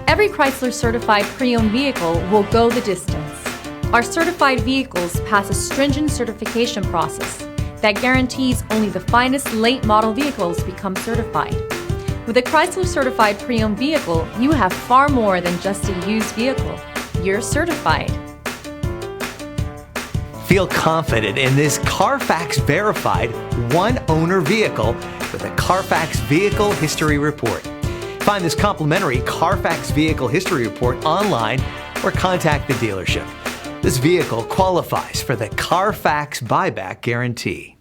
Every Chrysler certified pre-owned vehicle will go the distance. Our certified vehicles pass a stringent certification process that guarantees only the finest late model vehicles become certified. With a Chrysler certified pre-owned vehicle, you have far more than just a used vehicle. You're certified. Feel confident in this Carfax verified one-owner vehicle with a Carfax Vehicle History Report. Find this complimentary Carfax Vehicle History Report online or contact the dealership. This vehicle qualifies for the Carfax Buyback Guarantee.